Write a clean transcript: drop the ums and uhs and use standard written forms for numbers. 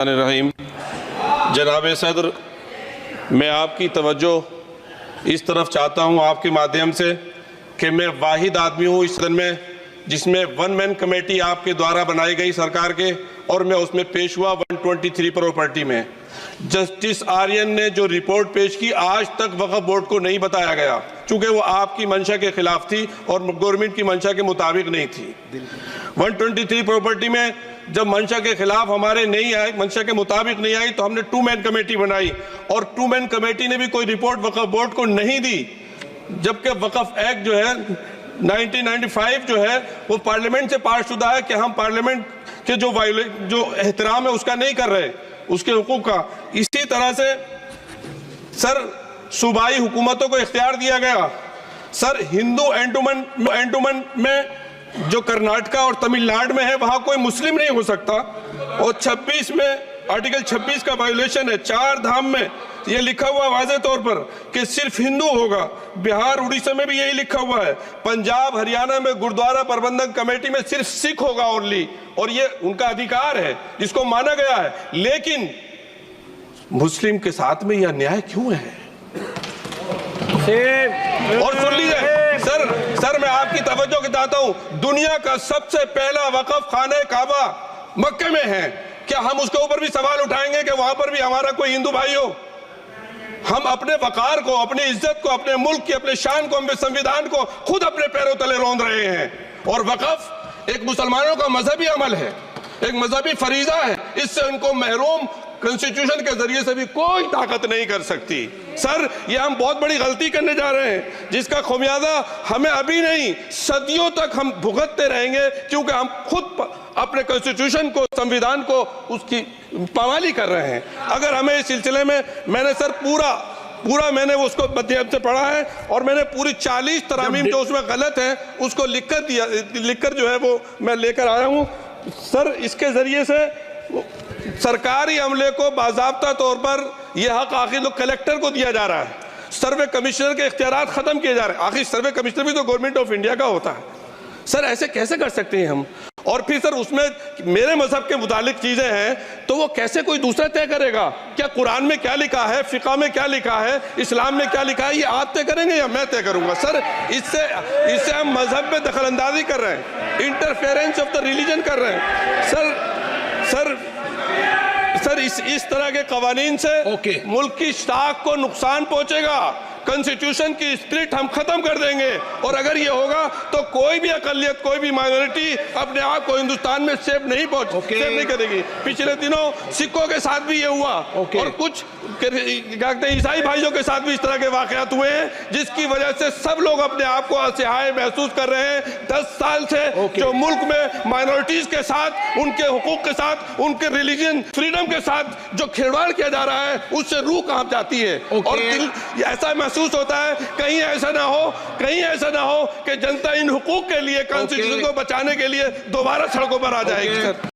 रहीम। जनाब सदर, मैं आपकी तवज्जो इस तरफ चाहता हूँ आपके माध्यम से कि मैं वाहिद आदमी हूँ इस सदन में जिसमें वन मैन कमेटी आपके द्वारा बनाई गई सरकार के, और मैं उसमें पेश हुआ 123 प्रॉपर्टी में। जस्टिस आर्यन ने जो रिपोर्ट पेश की आज तक वक्फ बोर्ड को नहीं बताया गया, चूंकि वो आपकी मंशा के खिलाफ थी और गवर्नमेंट की मंशा के मुताबिक नहीं थी। 123 प्रॉपर्टी में जब मंशा के खिलाफ हमारे नहीं आई, मंशा के मुताबिक नहीं आई, तो हमने 2 मैन कमेटी बनाई और 2 मैन कमेटी ने भी कोई रिपोर्ट वक्फ बोर्ड को नहीं दी, जबकि वक्फ एक्ट जो है 1995 जो है वो पार्लियामेंट से पास शुदा है कि हम पार्लियामेंट के जो एहतराम है उसका नहीं कर रहे, उसके हुकूक का। इसी तरह से सर सूबाई हुकूमतों को इख्तियार दिया गया। सर हिंदू एंडोमेंट में जो कर्नाटका और तमिलनाडु में है वहां कोई मुस्लिम नहीं हो सकता, और 26 में आर्टिकल 26 का वायोलेशन है। 4 धाम में ये लिखा हुआ वाज़े तौर पर कि सिर्फ हिंदू होगा। बिहार उड़ीसा में भी यही लिखा हुआ है। पंजाब हरियाणा में गुरुद्वारा प्रबंधक कमेटी में सिर्फ सिख होगा ओनली, और ये उनका अधिकार है जिसको माना गया है। लेकिन मुस्लिम के साथ में यह अन्याय क्यों है? और सुन लीजिए सर मैं आपकी तवज्जो चाहता हूं, दुनिया का सबसे पहला वक़्फ़ खाने काबा मक्के में है। क्या हम उसके ऊपर भी सवाल उठाएंगे कि वहां पर भी हमारा कोई हिंदू भाई हो? हम अपने वकार को, अपनी इज्जत को, अपने मुल्क की, अपने शान को, अपने संविधान को खुद अपने पैरों तले रौंद रहे हैं। और वक़्फ़ एक मुसलमानों का मजहबी अमल है, एक मजहबी फरीजा है। इससे उनको महरूम कॉन्स्टिट्यूशन के जरिए से भी कोई ताकत नहीं कर सकती। सर ये हम बहुत बड़ी गलती करने जा रहे हैं जिसका खुमियाजा हमें अभी नहीं सदियों तक हम भुगतते रहेंगे, क्योंकि हम खुद अपने कॉन्स्टिट्यूशन को, संविधान को, उसकी पामाली कर रहे हैं। अगर हमें इस सिलसिले में मैंने सर पूरा मैंने उसको मध्यम से पढ़ा है और मैंने पूरी 40 तरामीम जो उसमें गलत है उसको लिखकर जो है वो मैं लेकर आया हूँ। सर इसके जरिए से सरकारी अमले को बाज़ाब्ता तौर पर यह हक आखिर लोग कलेक्टर को दिया जा रहा है। सर्वे कमिश्नर के इख्तियारात खत्म किए जा रहे हैं। आखिर सर्वे कमिश्नर भी तो गवर्नमेंट ऑफ इंडिया का होता है। सर ऐसे कैसे कर सकते हैं हम? और फिर सर उसमें मेरे मजहब के मुतालिक चीजें हैं तो वो कैसे कोई दूसरा तय करेगा? क्या कुरान में क्या लिखा है, फिक़ा में क्या लिखा है, इस्लाम में क्या लिखा है, ये आप तय करेंगे या मैं तय करूंगा? सर इससे हम मजहब में दखल अंदाजी कर रहे हैं, इंटरफेरेंस ऑफ द रिलीजन कर रहे हैं। सर इस तरह के कवानीन से मुल्क की शाख को नुकसान पहुंचेगा। कॉन्स्टिट्यूशन की स्पिरिट हम खत्म कर देंगे, और अगर ये होगा तो कोई भी अकलियत, कोई भी माइनॉरिटी अपने आप को हिंदुस्तान में सेफ नहीं करेगी। पिछले दिनों सिखों के साथ भी ये हुआ, और कुछ ईसाई भाइयों के साथ भी इस तरह के वाकयात हुए हैं, जिसकी वजह से सब लोग अपने आप को असहाय महसूस कर रहे हैं। 10 साल से जो मुल्क में माइनॉरिटीज के साथ, उनके हुकूक के साथ, उनके रिलीजन फ्रीडम के साथ जो खिलवाड़ किया जा रहा है, उससे रूह कांप जाती है। और दिल ऐसा महसूस होता है कहीं ऐसा ना हो कि जनता इन हुकूक के लिए, कॉन्स्टिट्यूशन को बचाने के लिए दोबारा सड़कों पर आ जाएगी। सर